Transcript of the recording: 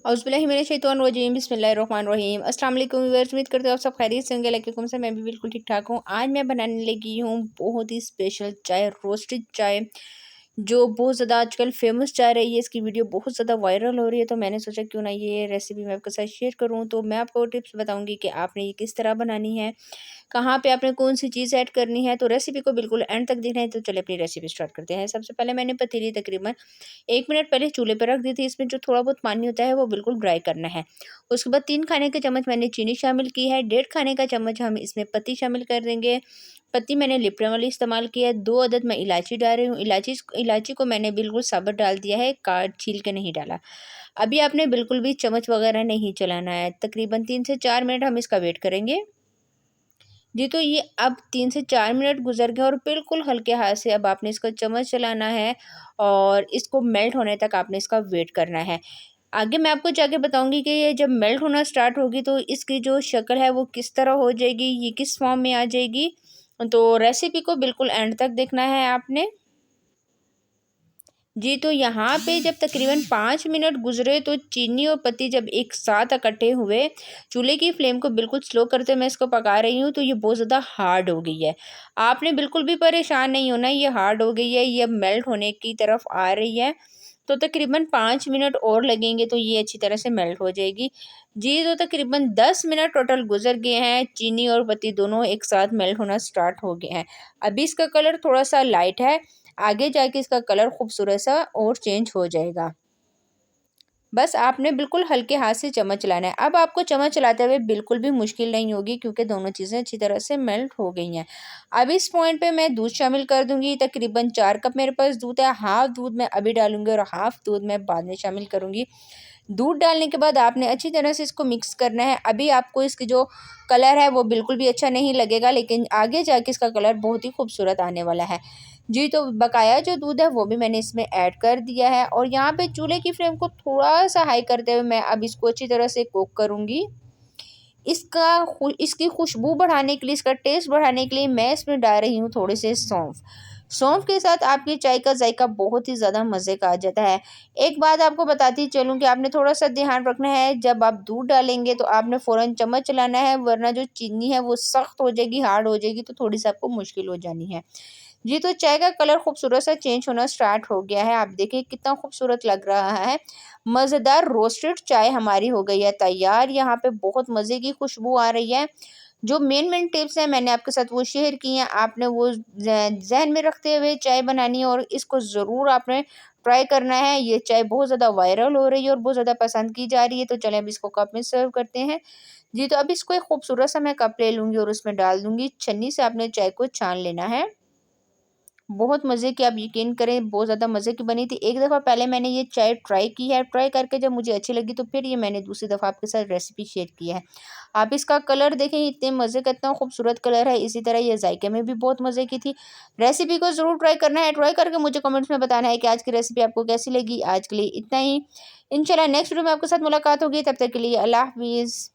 औज़ुबिल्लाहिमिनश्शैतानिर्रजीम बिस्मिल्लाहिर्रहमानिर्रहीम। अस्सलाम वालेकुम व्यूअर्स, उम्मीद करते हो आप सब खैरियत से होंगे। अलैकुम से मैं भी बिल्कुल ठीक ठाक हूँ। आज मैं बनाने लगी हूँ बहुत ही स्पेशल चाय, रोस्टेड चाय, जो बहुत ज़्यादा आजकल फेमस चाय रही है। इसकी वीडियो बहुत ज़्यादा वायरल हो रही है, तो मैंने सोचा क्यों ना ये रेसिपी मैं आपके साथ शेयर करूँ। तो मैं आपको टिप्स बताऊँगी कि आपने ये किस तरह बनानी है, कहाँ पे आपने कौन सी चीज़ ऐड करनी है। तो रेसिपी को बिल्कुल एंड तक देखना है। तो चलिए अपनी रेसिपी स्टार्ट करते हैं। सबसे पहले मैंने पतीली तकरीबन 1 मिनट पहले चूल्हे पर रख दी थी। इसमें जो थोड़ा बहुत पानी होता है वो बिल्कुल ड्राई करना है। उसके बाद 3 खाने के चम्मच मैंने चीनी शामिल की है। 1.5 खाने का चम्मच हम इसमें पत्ती शामिल कर देंगे। पत्ती मैंने लिप्टन वाली इस्तेमाल की है। 2 अदद मैं इलायची डाल रही हूँ। इलायची को मैंने बिल्कुल साबुत डाल दिया है, काट छील के नहीं डाला। अभी आपने बिल्कुल भी चम्मच वगैरह नहीं चलाना है। तकरीबन 3 से 4 मिनट हम इसका वेट करेंगे। जी, तो ये अब 3 से 4 मिनट गुज़र गए और बिल्कुल हल्के हाथ से अब आपने इसका चम्मच चलाना है और इसको मेल्ट होने तक आपने इसका वेट करना है। आगे मैं आपको जाके बताऊँगी कि ये जब मेल्ट होना स्टार्ट होगी तो इसकी जो शक्ल है वो किस तरह हो जाएगी, ये किस फॉर्म में आ जाएगी। तो रेसिपी को बिल्कुल एंड तक देखना है आपने। जी, तो यहाँ पे जब तकरीबन 5 मिनट गुज़रे तो चीनी और पत्ती जब एक साथ इकट्ठे हुए, चूल्हे की फ्लेम को बिल्कुल स्लो करते मैं इसको पका रही हूँ, तो ये बहुत ज़्यादा हार्ड हो गई है। आपने बिल्कुल भी परेशान नहीं होना, ये हार्ड हो गई है, ये अब मेल्ट होने की तरफ आ रही है। तो तकरीबन 5 मिनट और लगेंगे तो ये अच्छी तरह से मेल्ट हो जाएगी। जी, तो तकरीबन 10 मिनट टोटल गुज़र गए हैं, चीनी और पत्ती दोनों एक साथ मेल्ट होना स्टार्ट हो गए हैं। अभी इसका कलर थोड़ा-सा लाइट है, आगे जाके इसका कलर खूबसूरत सा और चेंज हो जाएगा। बस आपने बिल्कुल हल्के हाथ से चम्मच चलाना है। अब आपको चम्मच चलाते हुए बिल्कुल भी मुश्किल नहीं होगी क्योंकि दोनों चीज़ें अच्छी तरह से मेल्ट हो गई हैं। अब इस पॉइंट पे मैं दूध शामिल कर दूँगी। तकरीबन 4 कप मेरे पास दूध है, हाफ़ दूध मैं अभी डालूँगी और हाफ़ दूध मैं बाद में शामिल करूँगी। दूध डालने के बाद आपने अच्छी तरह से इसको मिक्स करना है। अभी आपको इसकी जो कलर है वो बिल्कुल भी अच्छा नहीं लगेगा, लेकिन आगे जाके इसका कलर बहुत ही खूबसूरत आने वाला है। जी, तो बकाया जो दूध है वो भी मैंने इसमें ऐड कर दिया है और यहाँ पे चूल्हे की फ्लेम को थोड़ा-सा हाई करते हुए मैं अब इसको अच्छी तरह से कुक करूँगी। इसकी खुशबू बढ़ाने के लिए, इसका टेस्ट बढ़ाने के लिए मैं इसमें डाल रही हूँ थोड़े से सौंफ। सौंफ के साथ आपकी चाय का जायका बहुत ही ज़्यादा मज़े का आ जाता है। एक बात आपको बताती चलूँ कि आपने थोड़ा-सा ध्यान रखना है, जब आप दूध डालेंगे तो आपने फ़ौरन चम्मच चलाना है, वरना जो चीनी है वो सख्त हो जाएगी, हार्ड हो जाएगी, तो थोड़ी-सी आपको मुश्किल हो जानी है। जी, तो चाय का कलर खूबसूरत सा चेंज होना स्टार्ट हो गया है। आप देखिए कितना खूबसूरत लग रहा है। मज़ेदार रोस्टेड चाय हमारी हो गई है तैयार। यहाँ पे बहुत मज़े की खुशबू आ रही है। जो मेन टिप्स हैं मैंने आपके साथ वो शेयर की हैं। आपने वो ज़हन में रखते हुए चाय बनानी है और इसको ज़रूर आपने ट्राई करना है। ये चाय बहुत ज़्यादा वायरल हो रही है और बहुत ज़्यादा पसंद की जा रही है। तो चलें अब इसको कप में सर्व करते हैं। जी, तो अब इसको एक खूबसूरत सा मैं कप ले लूँगी और उसमें डाल दूँगी। छन्नी से आपने चाय को छान लेना है। बहुत मज़े की, आप यकीन करें बहुत ज़्यादा मज़े की बनी थी। एक दफ़ा पहले मैंने ये चाय ट्राई की है, ट्राई करके जब मुझे अच्छी लगी तो फिर ये मैंने दूसरी दफ़ा आपके साथ रेसिपी शेयर की है। आप इसका कलर देखें, इतने मज़े का, इतना खूबसूरत कलर है। इसी तरह ये जायके में भी बहुत मज़े की थी। रेसिपी को ज़रूर ट्राई करना है, ट्राई करके मुझे कमेंट्स में बताना है कि आज की रेसिपी आपको कैसी लगी। आज के लिए इतना ही। इंशाल्लाह नेक्स्ट वीडियो में आपके साथ मुलाकात होगी, तब तक के लिए अल्लाह हाफ़िज़।